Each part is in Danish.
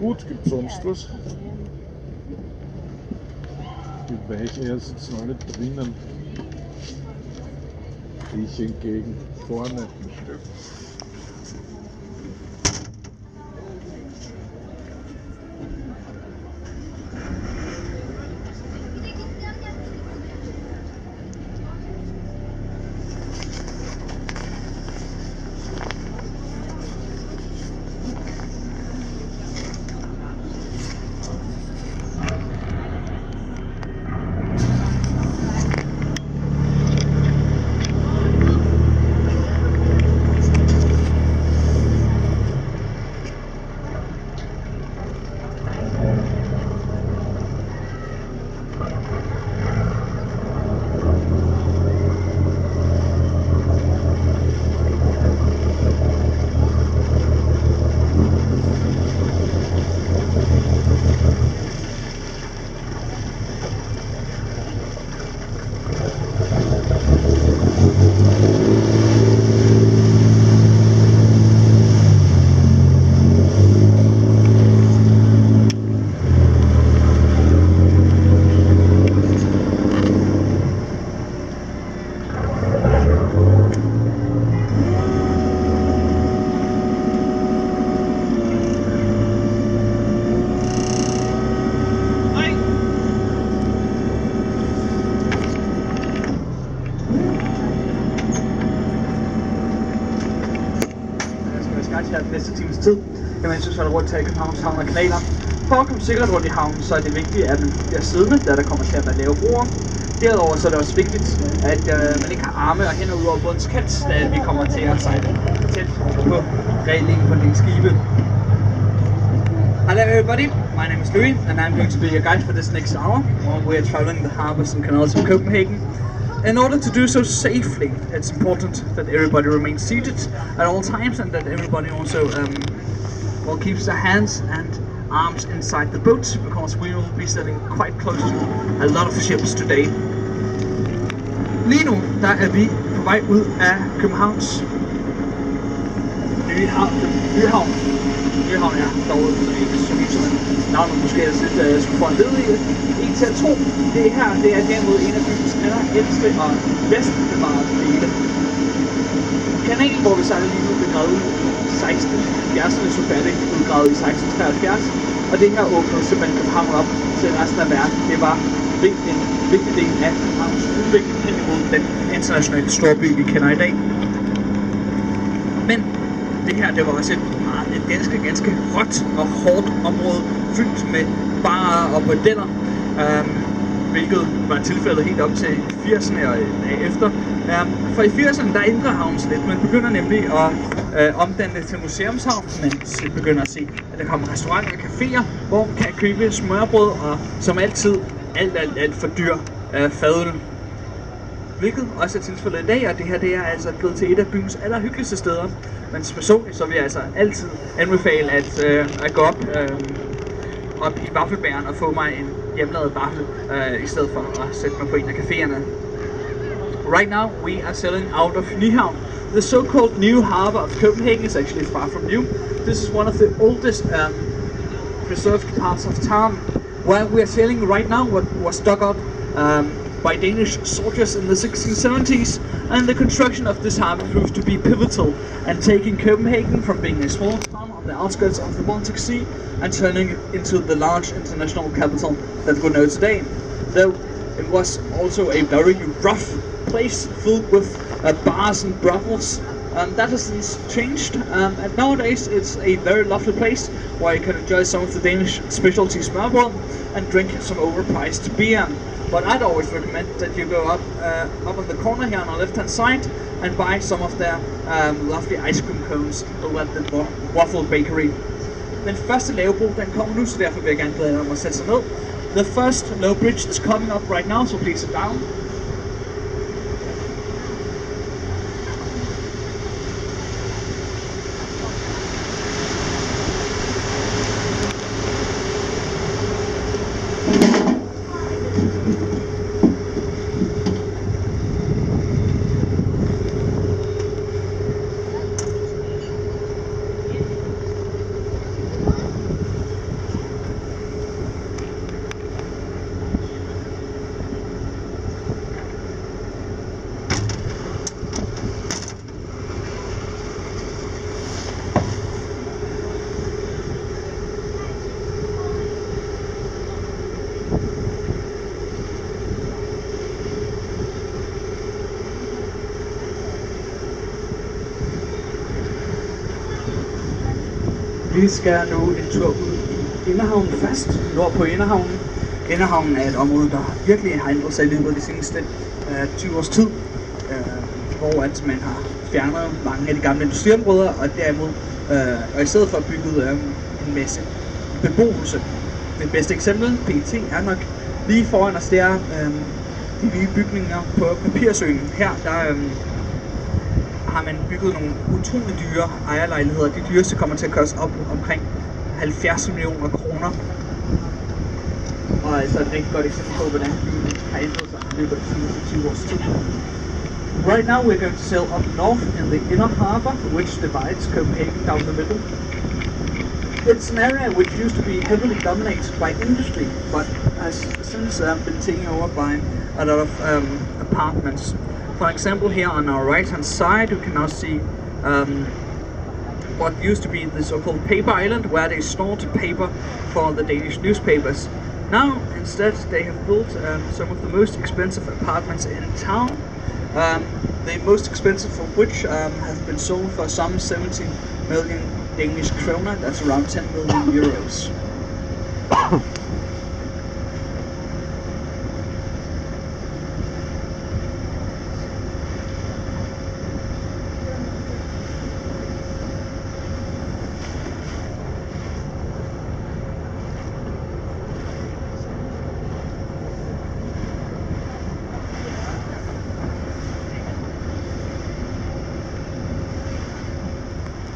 Gut, gibt's sonst was? Die Weicheier sitzen alle drinnen. Ich hingegen vorne ein Stück. Her den næste times tid, imens vi sejler rundt til Københavns Havn og kanaler. For at komme sikkert rundt i havnen, så er det vigtigt, at man bliver siddende, da der kommer til at være lave broer. Derudover så er det også vigtigt, at man ikke har arme og hænder ud over bådens kant, da vi kommer til at sejle tæt på reglingen på de skibe. Hello everybody, my name is Louis and I'm going to be your guide for this next hour while we are traveling the harbors and canals of Copenhagen. In order to do so safely, it's important that everybody remains seated at all times and that everybody also keeps their hands and arms inside the boat, because we will be sailing quite close to a lot of ships today. Lige nu, der er vi på vej ud af Københavns Nyhavn, ja, derude, så det er ikke så nyt som navnet måske er lidt skulle få en led i til at tro. Det her, det er derimod en af byens allerældste og bedst bevarede dele. Kanalen, hvor vi sejler lige nu, blev gravet ud i 1670'erne, så færdig udgravet i 1673. Og det her åbnede simpelthen København op til resten af verden. Det var en vigtig del af Københavns udvikling hen imod den internationale storby, vi kender i dag. Men det her, det var også et ganske råt og hårdt område, fyldt med barer og bordeller, hvilket var tilfældet helt op til 80'erne og efter. For i 80'erne, der ændrer havnen lidt. Man begynder nemlig at omdanne det til museumshavn, men man begynder at se, at der kommer restauranter og caféer, hvor man kan købe smørbrød og som altid alt for dyr fadøl. Hvilket også er tilfældet i dag, og det her det er altså blevet til et af byens allerhyggeligste steder. Men personligt så vil jeg altså altid anbefale at gå op i vaffelbæren og få mig en hjemmelavet vaffel i stedet for at sætte mig på en af caféerne. Right now we are sailing out of Nyhavn. The so-called new harbor of Copenhagen is actually far from new. This is one of the oldest preserved parts of town. Where we are sailing right now was dug up by Danish soldiers in the 1670s, and the construction of this harbor proved to be pivotal and taking Copenhagen from being a small town on the outskirts of the Baltic Sea and turning it into the large international capital that we know today. Though it was also a very rough place filled with bars and brothels. That has since changed, and nowadays it's a very lovely place where you can enjoy some of the Danish specialty smørbrød and drink some overpriced beer. But I'd always recommend that you go up on the corner here on the left-hand side and buy some of their lovely ice cream cones over at the Waffle Bakery. Den første lave bro, den kommer nu, så derfor vil jeg gerne bede jer om at sætte sig ned. The first low bridge is coming up right now, so please sit down. Vi skal nu en tur ud i Inderhavnen først, nord på Inderhavnen. Inderhavnen er et område, der virkelig har ændret sig i løbet af de seneste 20 års tid, hvor at man har fjernet mange af de gamle industriområder, og derimod og i stedet for bygget en masse beboelse. Det bedste eksempel, PT, er nok lige foran os, det er de nye bygninger på Papirsøen. Her der har man bygget nogle utrolig dyre ejerlejligheder. De dyreste kommer til at koste op omkring 70 millioner kroner. Og altså et rigtig godt eksempel på, hvordan byen har ændret sig i løbet af de seneste 20 års tid. Right now we're going to sail up north in the inner harbour, which divides Copenhagen down the middle. It's an area which used to be heavily dominated by industry, but has since been taken over by a lot of apartments. For example, here on our right hand side you can now see what used to be the so-called paper island, where they stored paper for the Danish newspapers. Now instead they have built some of the most expensive apartments in town, the most expensive of which have been sold for some 17 million Danish kroner, that's around 10 million euros.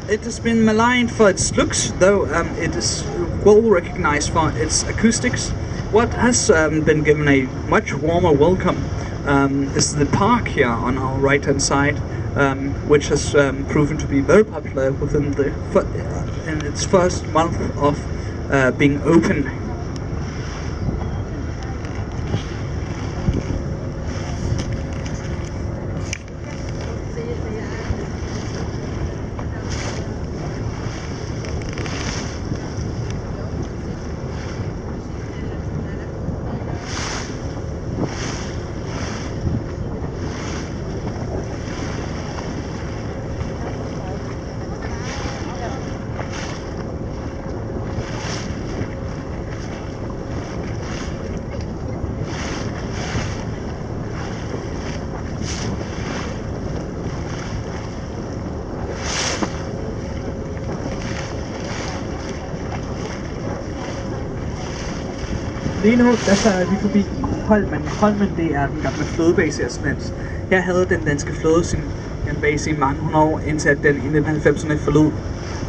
It has been maligned for its looks, though it is well recognized for its acoustics. What has been given a much warmer welcome is the park here on our right hand side, which has proven to be very popular within in its first month of being open. Lige nu, der er vi forbi Holmen. Holmen, det er den gamle flådebase i Aslands. Her havde den danske flåde sin base i mange hundrede år, indtil at den i 1990'erne forlod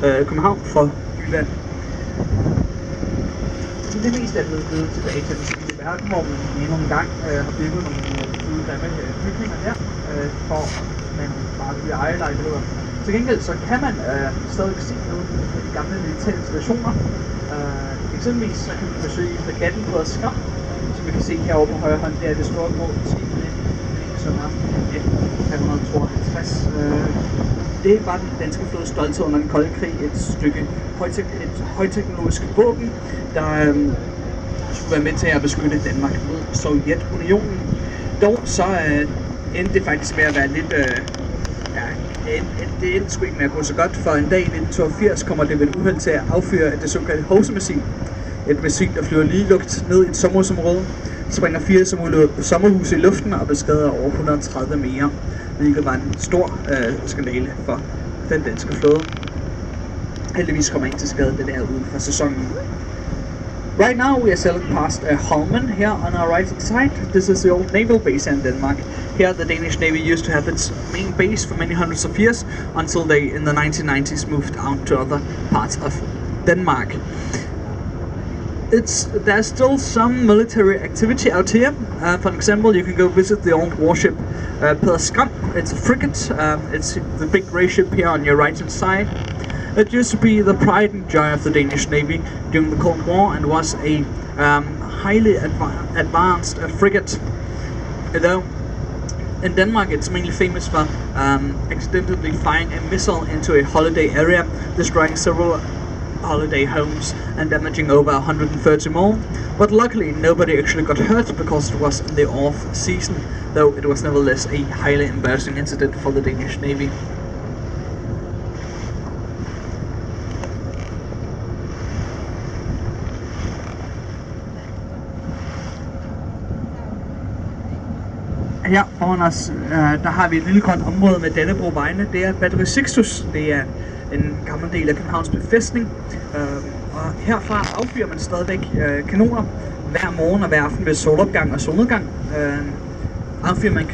København for Jylland. Det meste er blevet givet tilbage til den civile verden, hvor man endnu en gang har bygget nogle uddamme bygninger her, for man bare bliver ejerlejligheder. Til gengæld så kan man stadig se nogle af de gamle militære installationer. Eksempelvis så kan vi besøge fregatten på Skam, som vi kan se herovre på højre hånd. Det er det store grå skib, som er F-552. Det var den danske flådes stolthed under den kolde krig. Et stykke højteknologisk våben, der skulle være med til at beskytte Danmark mod Sovjetunionen. Dog så endte det faktisk med at være lidt... det endte sgu ikke med at gå så godt, for en dag i 1982 kommer det ved et uheld til at affyre det såkaldte Hovse-missil. Et missil, der flyver lige lugt ned i et sommerhusområde, springer 4 sommerhuse i luften og beskader over 130 mere, hvilket var en stor skandale for den danske flåde. Heldigvis kommer ikke til skade det der uden for sæsonen. Right now we are sailing past Holmen here on our right side. This is the old naval base in Denmark. Here the Danish Navy used to have its main base for many hundreds of years until they in the 1990s moved out to other parts of Denmark. There's still some military activity out here. For example, you can go visit the old warship Peder Skram. It's a frigate. It's the big grey ship here on your right hand side. It used to be the pride and joy of the Danish Navy during the Cold War and was a highly advanced frigate. Although in Denmark it's mainly famous for accidentally firing a missile into a holiday area, destroying several holiday homes and damaging over 130 more. But luckily nobody actually got hurt because it was in the off season, though it was nevertheless a highly embarrassing incident for the Danish Navy. her foran os, der har vi et lille grønt område med Dannebrog-vejene. Det er Battery Sixtus. Det er en gammel del af Københavns befæstning. Og herfra affyrer man stadigvæk kanoner hver morgen og hver aften ved solopgang og solnedgang. Affyrer man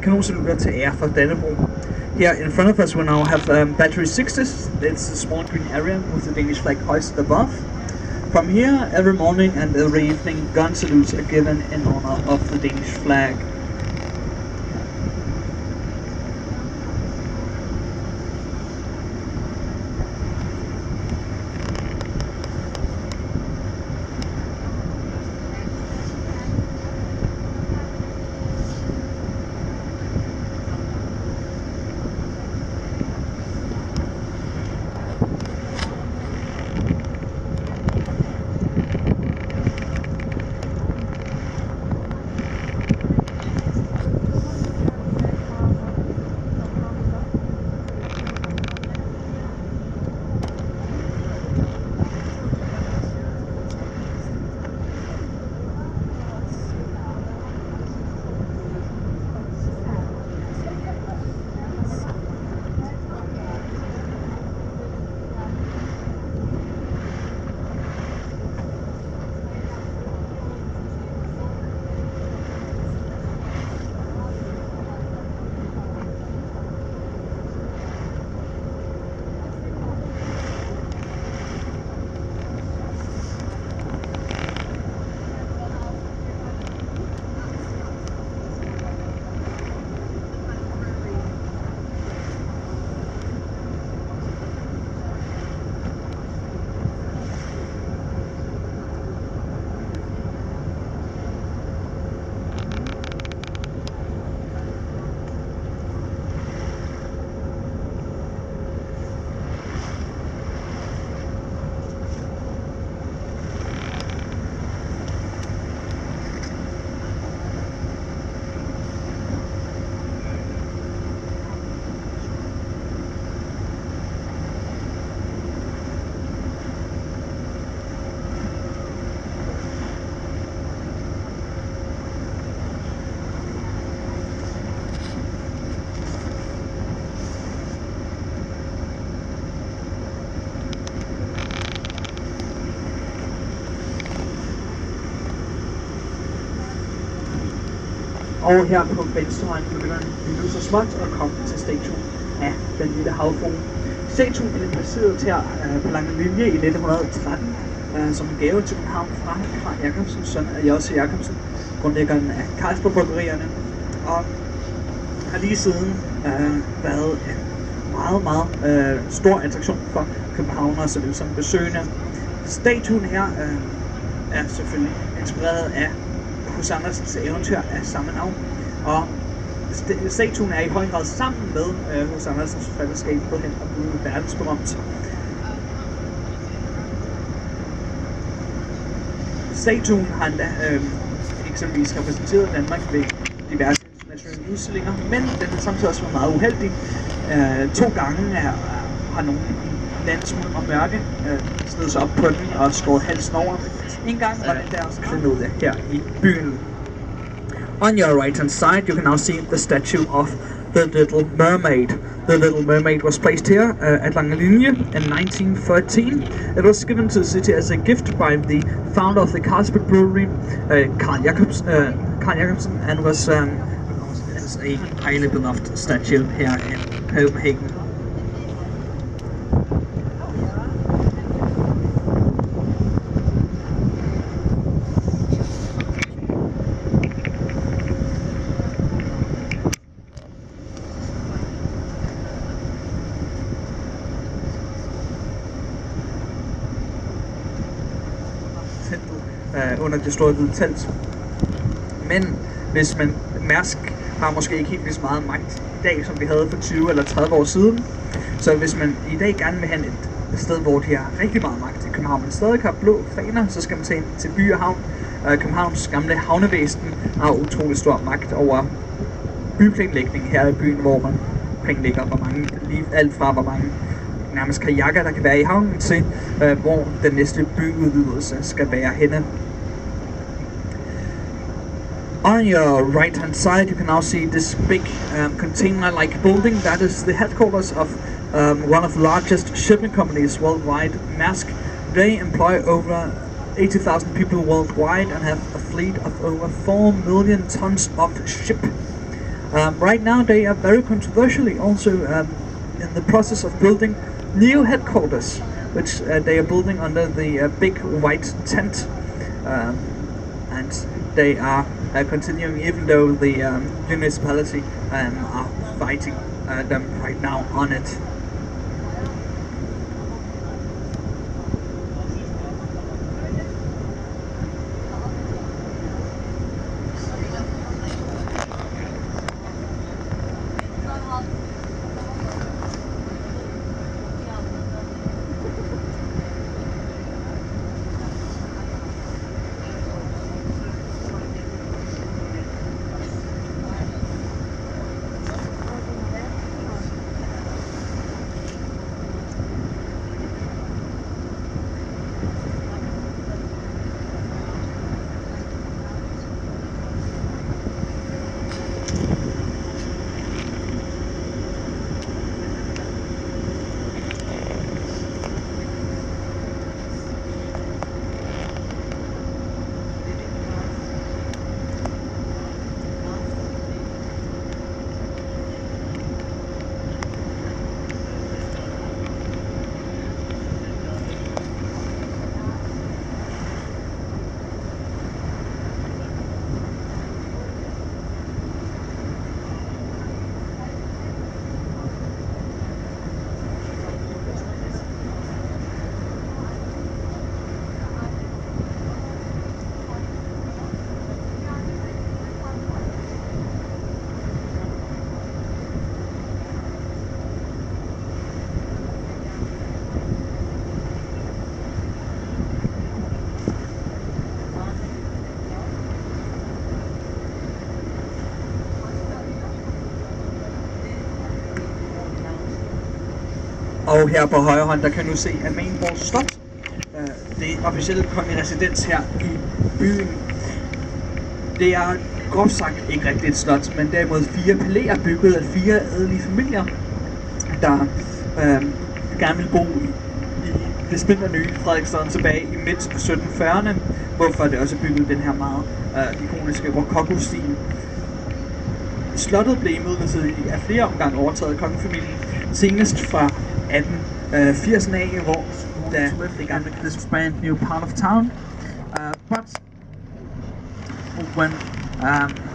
kanonsalutter til ære for Dannebrog. Here in front of us we now have Battery Sixtus. It's a small green area with the Danish flag hoisted above. From here, every morning and every evening, gun salutes are given in honor of the Danish flag. Og her på venstre hånd begynder vi nu så småt at komme til statuen af den lille havfrue. Statuen er placeret her på Lange Linje i 1913 som en gave til København fra Carl Jacobsen, søn af J.C. Jacobsen, grundlæggeren af Carlsberg-bryggerierne. Og har lige siden været en meget stor attraktion for københavnere såvel som besøgende. Statuen her er selvfølgelig inspireret af H.C. Andersens eventyr af samme navn, og statuen er i høj grad sammen med H.C. Andersens forfatterskab på hen og blive verdensberømt. Statuen har endda eksempelvis repræsenteret Danmark ved diverse internationale udstillinger, men den har samtidig også været meget uheldig. 2 gange har nogle landsmuld og mørke snedet sig op på den og skåret halsen over. En gang var den der også klenode her i byen. On your right hand side you can now see the statue of the Little Mermaid. The Little Mermaid was placed here at Lange Linje in 1913. It was given to the city as a gift by the founder of the Carlsberg Brewery, Carl Jacobsen, and was a highly beloved statue here in Copenhagen. Under det store hvide telt. Men hvis man Mærsk har måske ikke helt lige så meget magt i dag, som vi havde for 20 eller 30 år siden. Så hvis man i dag gerne vil have et sted, hvor de har rigtig meget magt i København, men stadig har blå faner, så skal man tage ind til By og Havn. Københavns gamle havnevæsen har utrolig stor magt over byplanlægning her i byen, hvor man planlægger alt fra hvor mange nærmest kajakker der kan være i havnen til hvor den næste byudvidelse skal være henne. On your right hand side you can now see this big container-like building. That is the headquarters of one of the largest shipping companies worldwide, Maersk. They employ over 80,000 people worldwide and have a fleet of over 4 million tons of ship. Right now they are very controversially also in the process of building new headquarters, which they are building under the big white tent, and they are continuing even though the municipality are fighting them right now on it. Og her på højre hånd, der kan du se Amalienborg Slot. Det officielle kongelige residens her i byen. Det er groft sagt ikke rigtig et slot, men derimod 4 palæer bygget af 4 adelige familier, der gerne vil bo i det splinternye Frederiksstaden tilbage i midt 1740'erne, hvorfor det også er bygget den her meget ikoniske rokoko-stil. Slottet blev imidlertid af flere omgange overtaget af kongefamilien, senest fra 1880'erne af, hvor da det gamle this brand new part of town, but when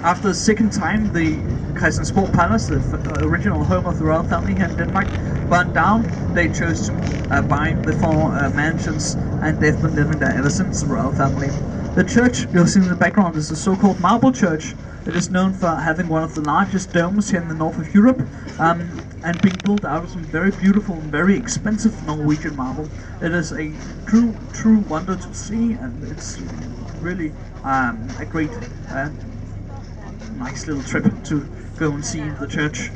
after the second time the Christiansborg Palace, the original home of the royal family here in Denmark, burned down, they chose to buy the 4 mansions, and they've been living there ever since, the royal family. The church you'll see in the background is the so-called Marble Church. It is known for having one of the largest domes here in the north of Europe, and being built out of some very beautiful and very expensive Norwegian marble. It is a true wonder to see, and it's really a great, nice little trip to go and see the church.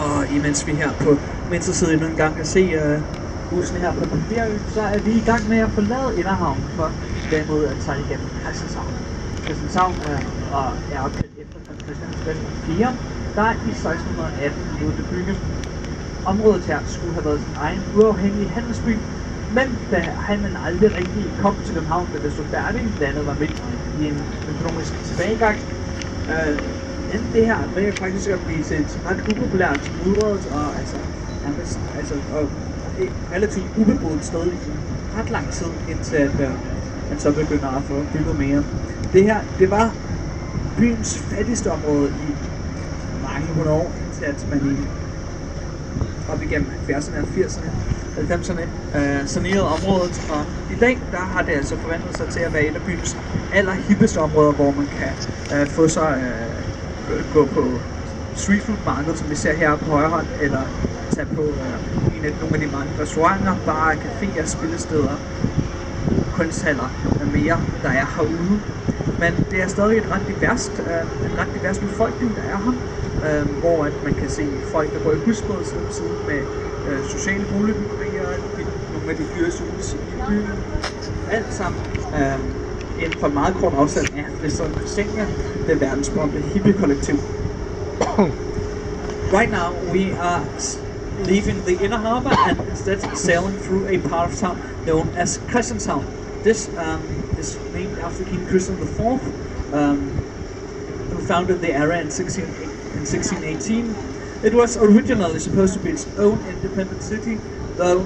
Og imens vi her på venstre side endnu en gang kan se husene her på Papirø, så er vi i gang med at forlade Inderhavn for derimod at sejle igennem Christianshavn. Christianshavn er opkaldt efter kong Christian den 4., der i 1618 lod det bygge. Området her skulle have været sin egen uafhængige handelsby, men da han aldrig rigtig kom til København, da det stod færdigt, landet var midt i en økonomisk tilbagegang, endte det her med faktisk at blive til et ret upopulært udrådet og og et relativt ubeboet sted i ret lang tid, indtil at man så begynder at få bygget mere. Det her, det var byens fattigste område i mange hundrede år, indtil at man op igennem 70'erne og 80'erne, 90'erne sanerede området, og i dag der har det altså forvandlet sig til at være et af byens allerhippeste områder, hvor man kan få sig gå på streetfood-markedet, som vi ser her på højre hånd, eller tage på nogle af de mange restauranter, barer, caféer, spillesteder, kunsthaller og mere, der er herude. Men det er stadig en ret divers befolkning, der er her, hvor at man kan se folk, der går i husbåd side om side med sociale boligbyggerier, nogle af de dyreste huse i byen. Alt sammen inden for meget kort afstand af Fristaden Christiania, det verdensberømte hippie-kollektiv. Right now we are leaving the inner harbor and instead sailing through a part of town known as Christianshavn. This is named after King Christian IV, who founded the area in 1618. It was originally supposed to be its own independent city, though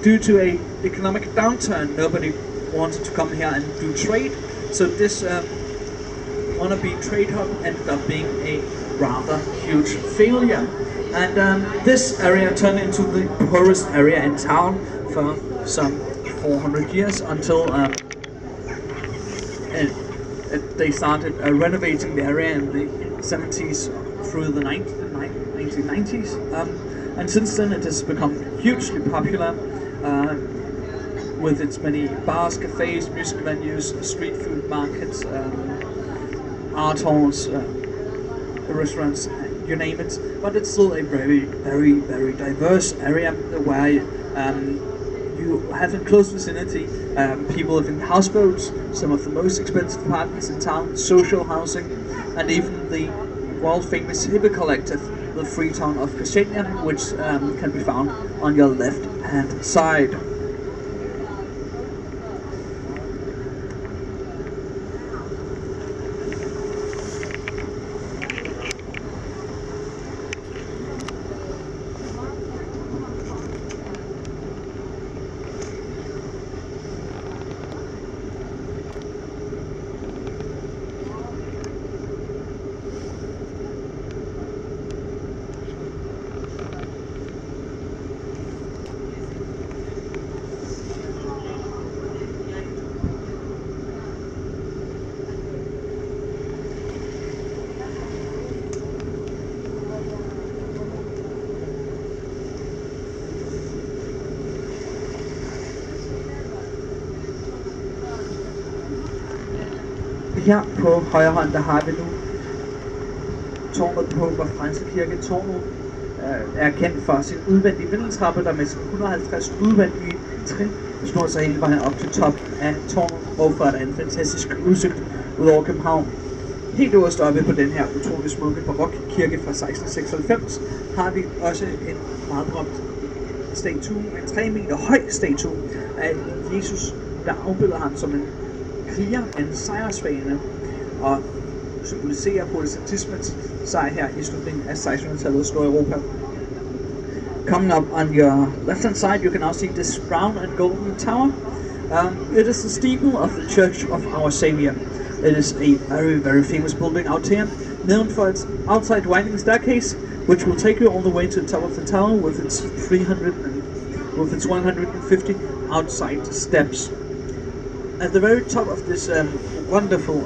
due to an economic downturn, nobody wanted to come here and do trade. So this wannabe trade hub ended up being a rather huge failure. And this area turned into the poorest area in town for some 400 years until they started renovating the area in the 70s through the 1990s. And since then it has become hugely popular with its many bars, cafes, music venues, street food markets, art halls, restaurants, you name it. But it's still a very, very, very diverse area where you have in close vicinity people live in houseboats, some of the most expensive apartments in town, social housing, and even the world famous hippie collective, the Freetown of Christiania, which can be found on your left hand side. Her på højre hånd, der har vi nu tårnet på Vor Frelse Kirke. Tårnet er kendt for sin udvendige vindeltrappe, der med sin 150 udvendige trin snor sig hele vejen op til top af tårnet, hvorfor der er en fantastisk udsigt ud over København. Helt øverst oppe på den her utrolig smukke barokkirke fra 1696 har vi også en meget berømt statue, en 3 meter høj statue af Jesus, der afbilder ham som en kriger, en sejrsfane, og symboliserer protestantismens sejr her i slutningen af 1600-tallets Nordeuropa. Coming up on your left hand side, you can now see this brown and golden tower. It is the steeple of the Church of Our Savior. It is a very, very famous building out here, known for its outside winding staircase, which will take you all the way to the top of the tower with its 150 outside steps. At the very top of this wonderful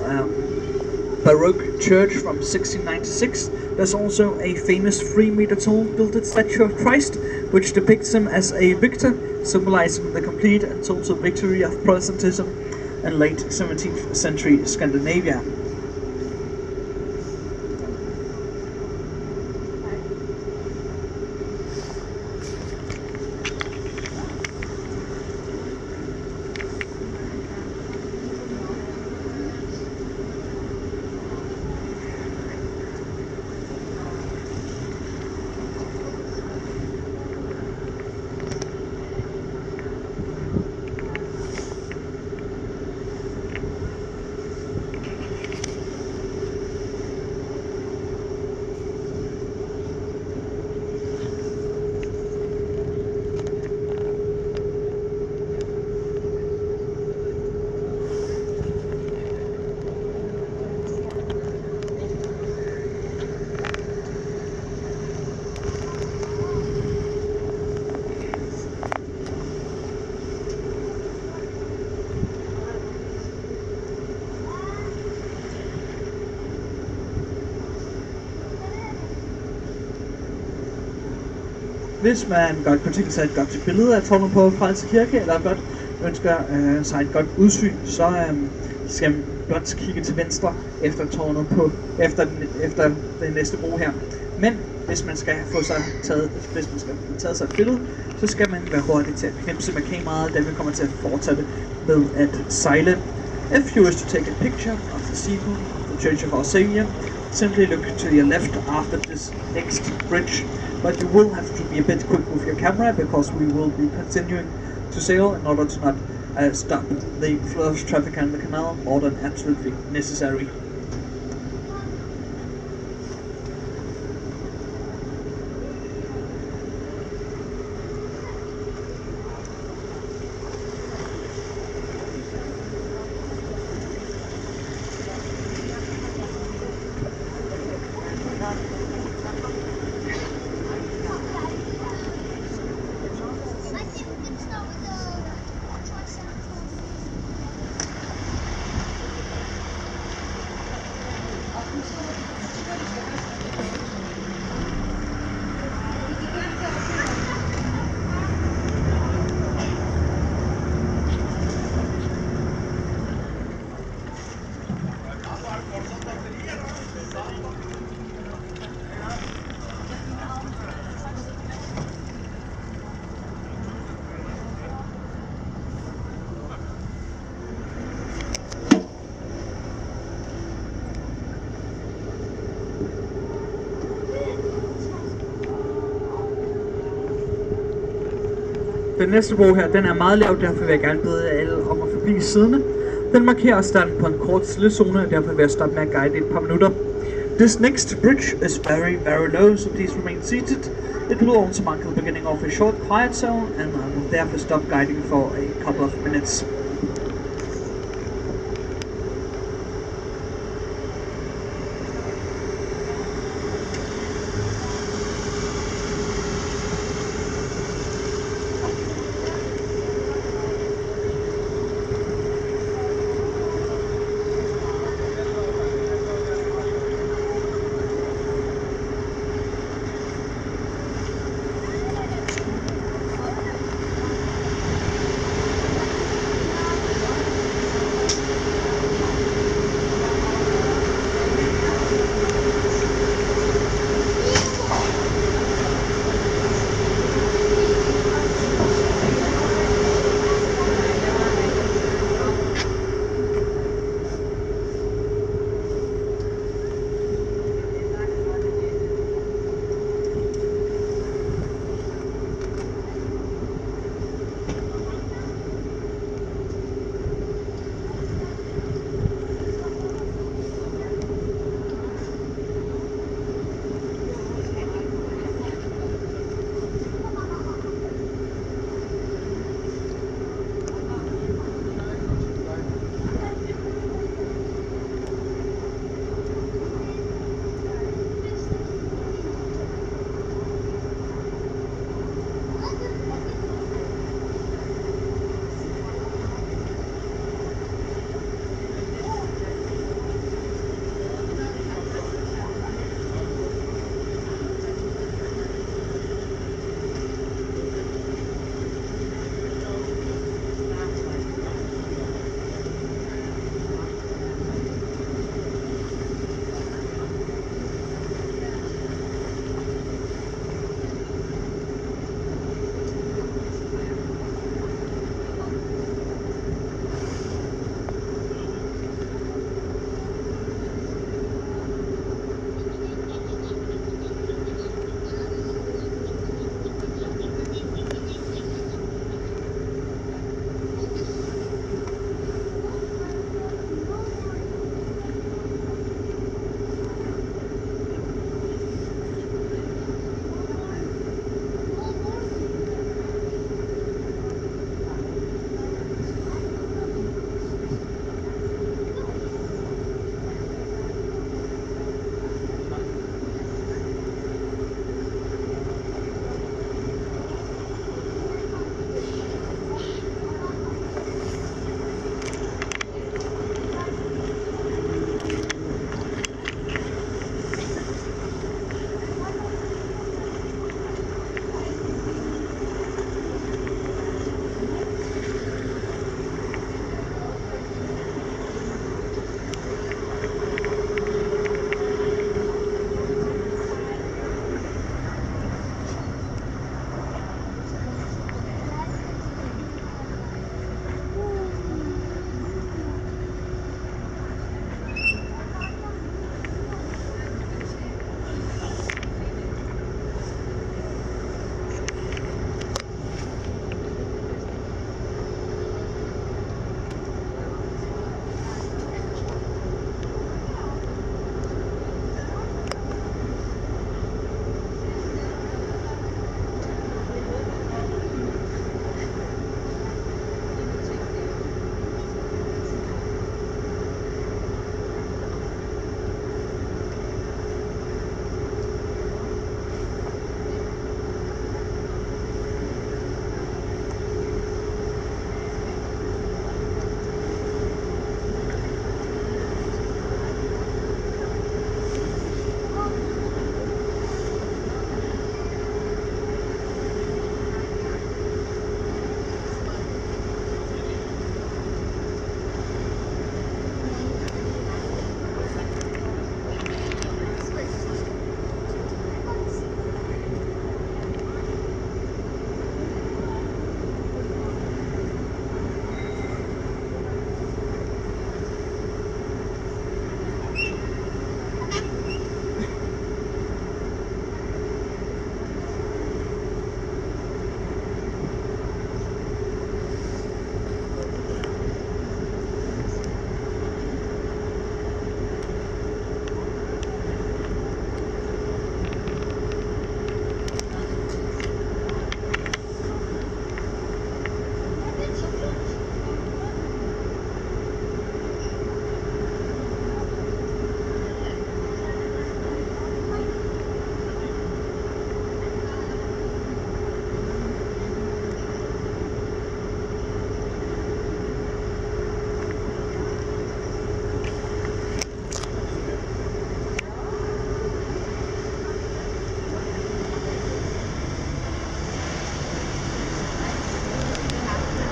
Baroque church from 1696, there's also a famous 3 meter tall gilded statue of Christ, which depicts him as a victor, symbolizing the complete and total victory of Protestantism in late 17th century Scandinavia. hvis man godt kunne tænke sig et godt billede af tårnet på Frederiks Kirke, eller godt ønsker sig et godt udsyn, så skal man blot kigge til venstre efter tårnet efter den næste bro her. Men hvis man skal få taget sig et billede, så skal man være hurtig til at knipse med kameraet, da vi kommer til at fortsætte med at sejle. If you wish to take a picture of the steeple of the Church of Our Savior, simply look to your left after this next bridge. But you will have to be a bit quick with your camera because we will be continuing to sail in order to not stop the flow of traffic on the canal more than absolutely necessary. Den næste bro her, den er meget lav, derfor vil jeg gerne bede alle om at forbi siderne. Den markerer starten på en kort stillezone, og derfor vil jeg stoppe med at guide et par minutter. This next bridge is very, very low, so please remain seated. It will also mark the beginning of a short quiet zone, and I will therefore stop guiding for a couple of minutes.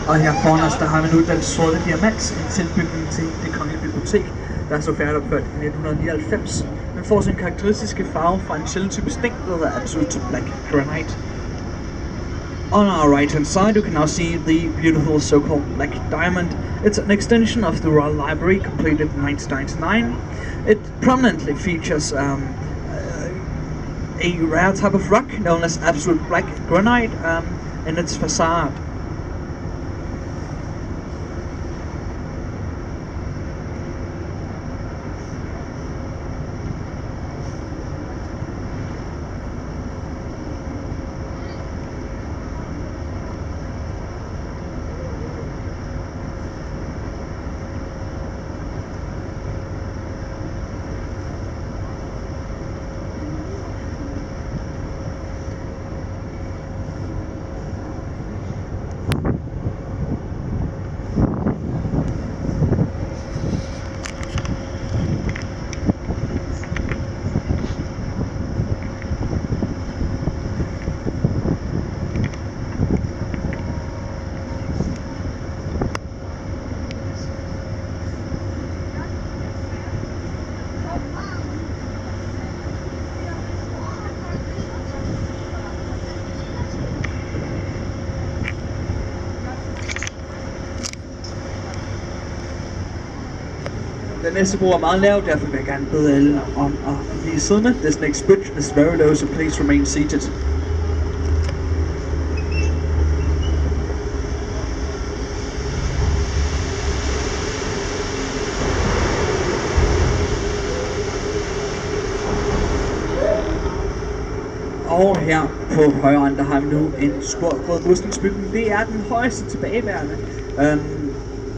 Og her foran os, der har vi nu den sorte diamant, en tilbygning til Det Kongelige Bibliotek, der er så færdigopført i 1999. Den får sin karakteristiske farve fra en sjælden type sten, der hedder Absolute Black Granite. On our right hand side, you can now see the beautiful so-called Black Diamond. It's an extension of the Royal Library, completed in 1999. It prominently features a rare type of rock known as Absolute Black Granite in its facade. Den næste bro er meget lav, derfor vil jeg gerne bede alle om at blive siddende. This next bridge is very low, so please remain seated. Og her på højre ende, der har vi nu en stor rustningsbygning. Det er den højeste tilbageværende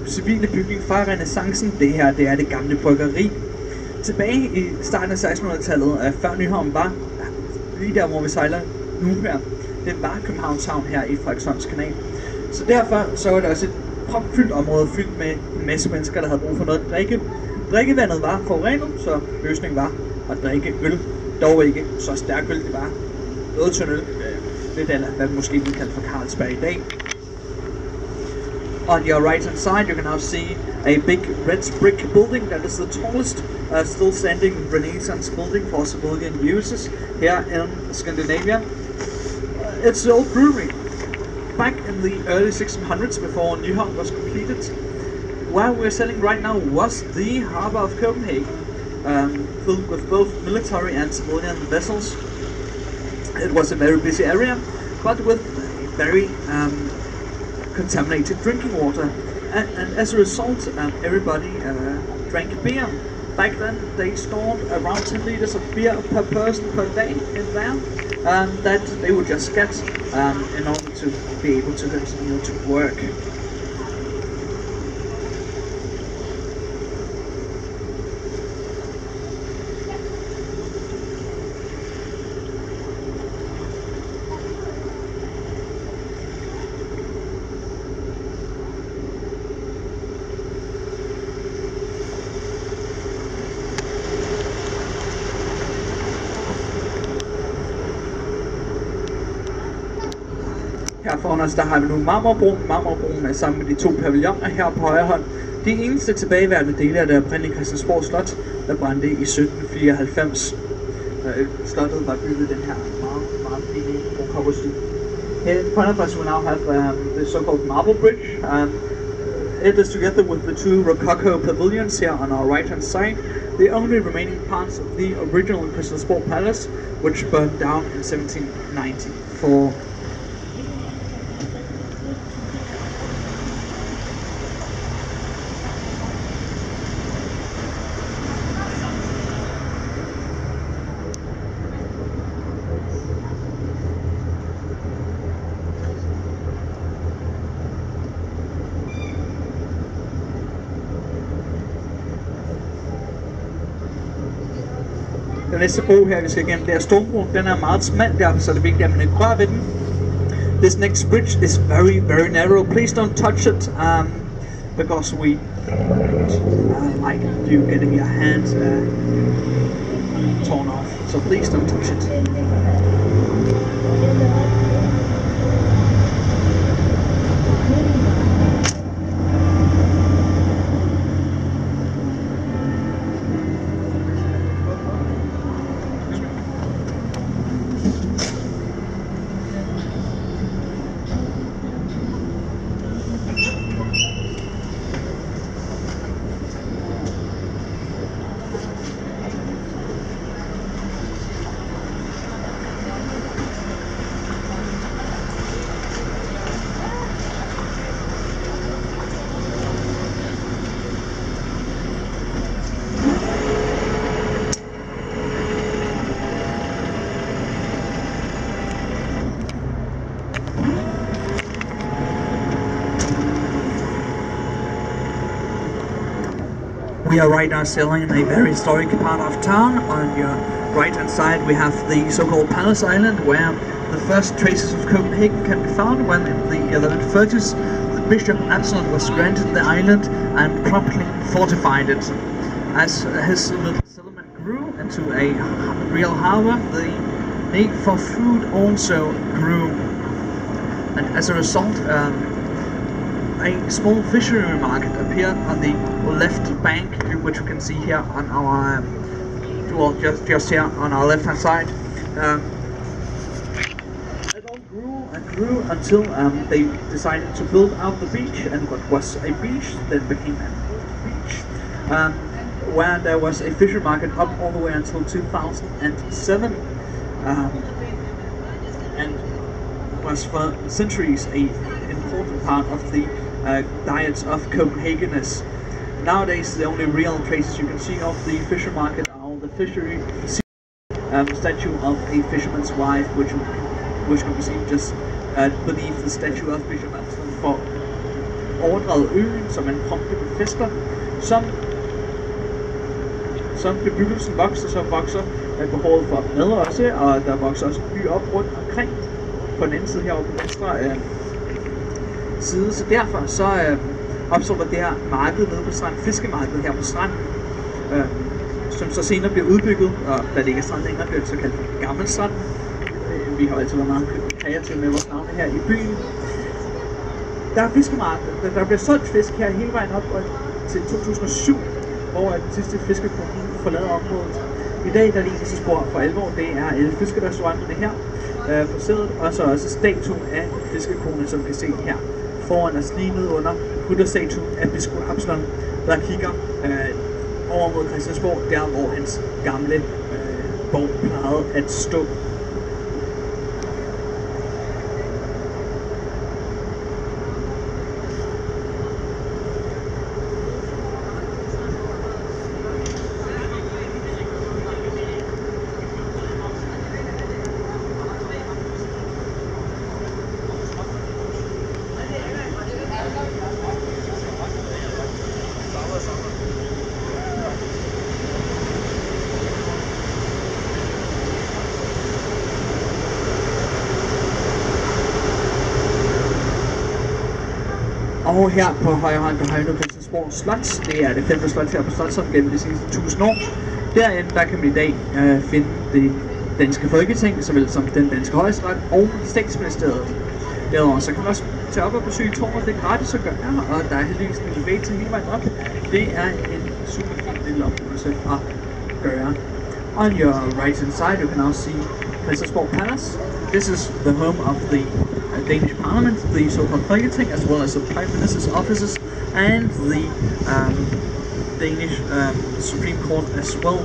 civile bygning fra renæssancen. Det her, det er det gamle bryggeri. Tilbage i starten af 1600-tallet, før Nyhavn var, lige der hvor vi sejler nu her, det var Københavns Havn her i Frederikssunds Kanal. Så derfor så var det også et propfyldt område, fyldt med en masse mennesker, der havde brug for noget at drikke. Drikkevandet var forurenet, så løsningen var at drikke øl. Dog ikke så stærk øl, det var noget tynd øl. Lidt eller hvad vi måske vil kalde for Carlsberg i dag. On your right hand side, you can now see a big red brick building that is the tallest still standing Renaissance building for civilian uses here in Scandinavia. It's the old brewery. Back in the early 1600s, before Nyhavn was completed, where we're sitting right now was the harbor of Copenhagen, filled with both military and civilian vessels. It was a very busy area, but with very contaminated drinking water, and as a result, everybody drank beer. Back then, they stored around 10 liters of beer per person per day in there, that they would just get in order to be able to continue to work. Her foran os, der har vi nu Marmorbroen. Marmorbroen er sammen med de to pavilloner her på højre hånd. De eneste tilbageværende dele af det oprindelige Christiansborg Slot, der brændte i 1794. Slottet var bygget den her meget fine rokokostyl. Here in front of us we now have the so-called Marble Bridge. It is together with the two Rococo pavilions here on our right hand side, the only remaining parts of the original Christiansborg Palace, which burned down in 1794. Den næste bro her, vi skal igennem, det er Stormbroen. Den er meget smal derfor, så det er vigtigt, at man ikke rører ved den. This next bridge is very, very narrow. Please don't touch it, because we like you getting your hands torn off. So please don't touch it. We are right now sailing in a very historic part of town. On your right hand side we have the so-called Palace Island, where the first traces of Copenhagen can be found when in the 1130s the Bishop Absalon was granted the island and promptly fortified it. As his little settlement grew into a real harbour, the need for food also grew, and as a result a small fishery market appeared on the left bank, which you can see here on our well, just here on our left hand side. It all grew and grew until they decided to build out the beach, and what was a beach then became a beach, where there was a fishery market up all the way until 2007, and was for centuries an important part of the diets of Copenhageners. Nowadays, the only real traces you can see of the fisher market are the fishery statue of a fisherman's wife, which can be seen just beneath the statue of Bishop Absalon for Ordret øen, som en prompte befæster. Som bebyggelsen vokser, så vokser behovet for mad også, og der vokser også en by op rundt omkring på den anden side heroppe på venstre side. Så derfor så opstår der det her marked nede på stranden, fiskemarkedet her på stranden, som så senere bliver udbygget, og da det ikke er strand længere, bliver det så kaldt Gammel Strand. Vi har altid været meget kreative med vores navne her i byen. Der er fiskemarked, der bliver solgt fisk her hele vejen op til 2007, hvor den sidste fiskekone forlader området. I dag der er det eneste spor for alvor, det er fiskerestauranterne her på stedet, og så også statuen af fiskekone, som vi kan se her foran os lige nede under rytterstatuen af Biskop Absalon, der kigger over mod Christiansborg, der hvor hans gamle borg plejede at stå. Og her på højre hånd, der har vi nu Christiansborg Slot. Det er det 5. slot her på Slotsholm gennem de sidste 1000 år. Derinde der kan man i dag finde det danske Folketing, såvel som den danske højesteret og Statsministeriet. Derudover så kan man også tage op og besøge tårnet. Det er gratis at gøre, og der er heldigvis en elevator hele vejen op. Det er en super fin lille oplevelse at gøre. On your right hand side, you can now see Christiansborg Palace. This is the home of the Danish Parliament, the so-called Folketing, as well as the Prime Minister's offices and the Danish Supreme Court as well.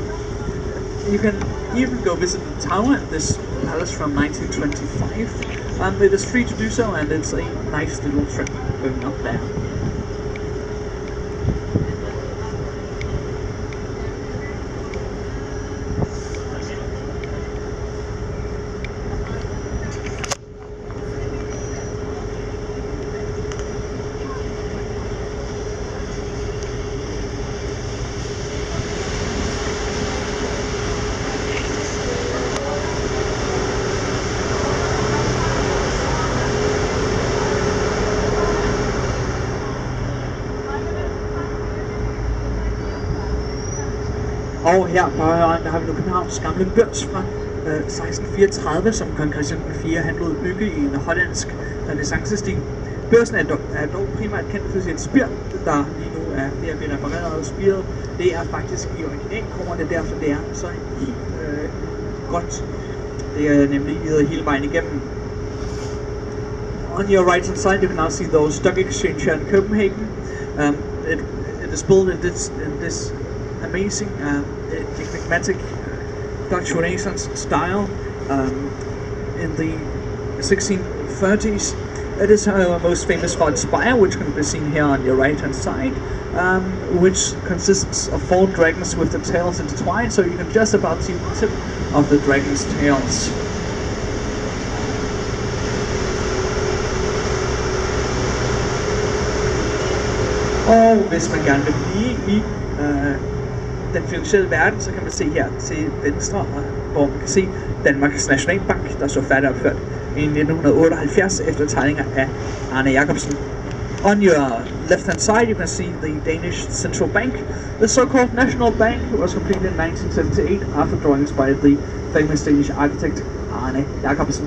You can even go visit the tower at this palace from 1925. It is free to do so, and it's a nice little trip going up there. Og her på højre der har vi nu Københavns gamle børs fra 1634, som kong Christian 4 han lod bygge i en hollandsk renæssancestil. Børsen er dog primært kendt for sit spir, der lige nu er ved at blive repareret. Spiret det er faktisk i originalkroner, det er derfor det er så helt godt. Det er nemlig hele vejen igennem. On your right hand side you can now see the stock exchange here in Copenhagen. It is built in this amazing enigmatic Dutch Renaissance style in the 1630s. It is most famous for its spire, which can be seen here on your right hand side, which consists of 4 dragons with the tails intertwined, so you can just about see the tip of the dragon's tails. Og hvis man gerne vil blive i den finansielle verden, så kan man se her til venstre, hvor man kan se Danmarks Nationalbank, der så færdigopført i 1978 efter tegninger af Arne Jacobsen. On your left hand side you can see the Danish Central Bank. The so-called National Bank was completed in 1978 after drawings by the famous Danish architect Arne Jacobsen.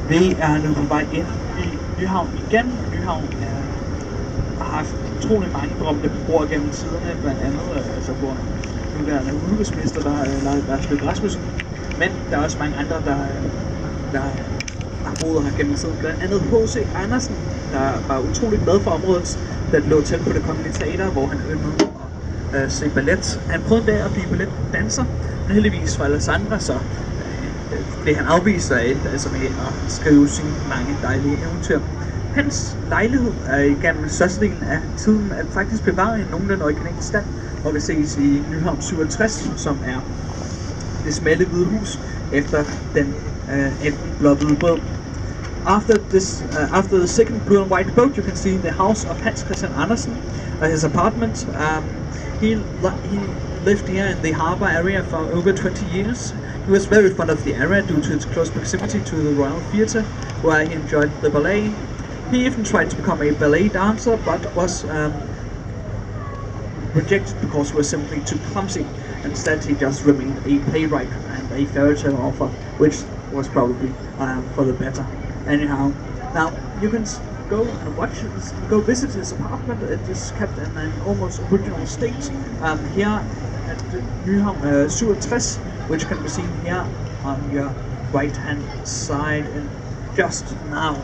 Vi er nu på vej ind i Nyhavn igen. Nyhavn har haft utrolig mange berømte beboere gennem tiderne, blandt andet altså hvor nuværende udenrigsminister, der Lars Løkke Rasmussen. Men der er også mange andre, der har boet her gennem tiden. Blandt andet H.C. Andersen, der var utrolig glad for området, der lå tæt på Det Kongelige Teater, hvor han yndede at se ballet. Han prøvede der at blive balletdanser, men heldigvis for Alessandra, så blev han afvist af altså med at skrive sine mange dejlige eventyr. Hans lejlighed er igennem størstedelen af tiden at faktisk bevaret i nogenlunde original stand, og kan ses i Nyhavn 57, som er det smalle hvide hus efter den enten blå-hvide båd. After the second blue and white boat, you can see the house of Hans Christian Andersen, his apartment. He lived here in the harbor area for over 20 years. He was very fond of the area due to its close proximity to the Royal Theatre, where he enjoyed the ballet. He even tried to become a ballet dancer, but was rejected because he was simply too clumsy. Instead, he just remained a playwright and a fairy tale author, which was probably for the better. Anyhow, now you can go and watch it, go visit his apartment. It is kept in an almost original state here at Nyhavn 67, which can be seen here on your right hand side and just now.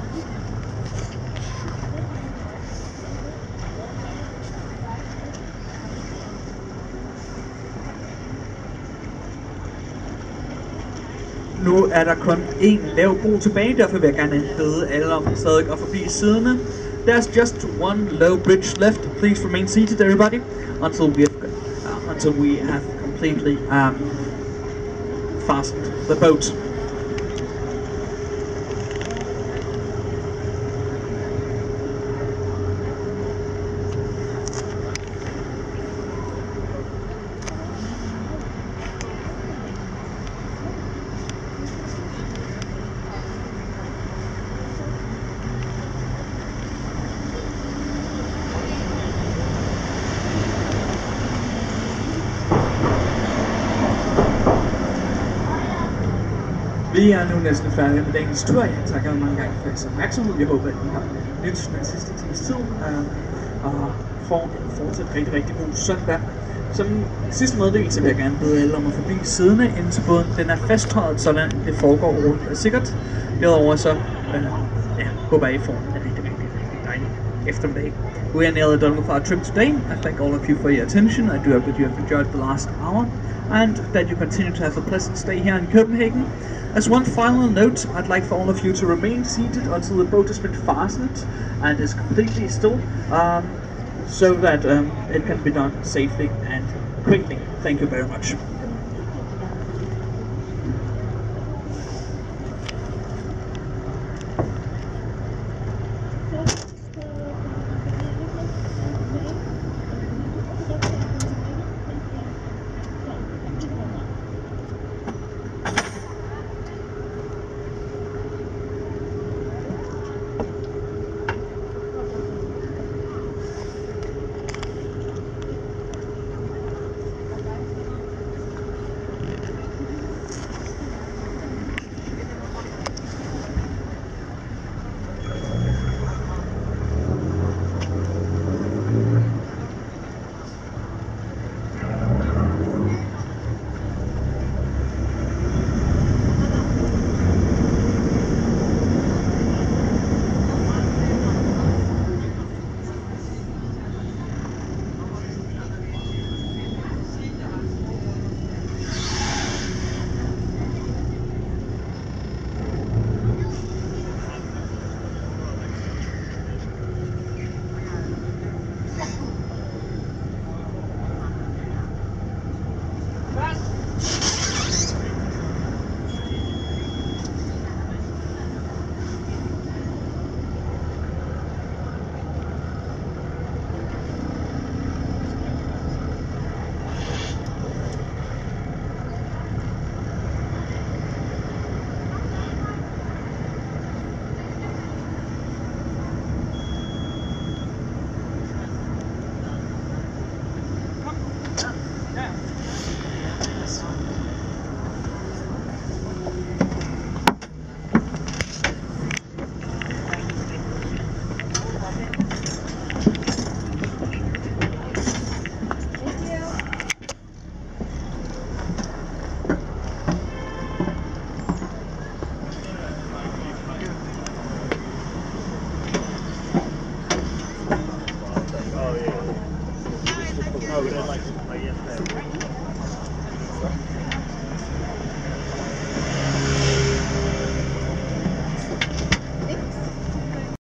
Nu er der kun én lav bro tilbage, derfor vil jeg gerne bede alle om stadig at forblive siddende. There's just one low bridge left. Please remain seated, everybody, until we have completely fastened the boat. Vi er nu næsten færdige med dagens tur. Jeg takker mange gange for jeres opmærksomhed. Jeg håber, at I har nyt den sidste times tid og får en fortsat rigtig god søndag. Som sidste meddelelse vil jeg gerne bede alle om at forbi siddende indtil båden den er fasttøjet, sådan det foregår roligt og sikkert. Derudover så håber jeg, I får en rigtig dejlig eftermiddag. We are nearly done with our trip today. I thank all of you for your attention. I do hope that you have enjoyed the last hour and that you continue to have a pleasant stay here in Copenhagen. As one final note, I'd like for all of you to remain seated until the boat has been fastened and is completely still, so that it can be done safely and quickly. Thank you very much. Oh, yeah. Oh, like yesterday.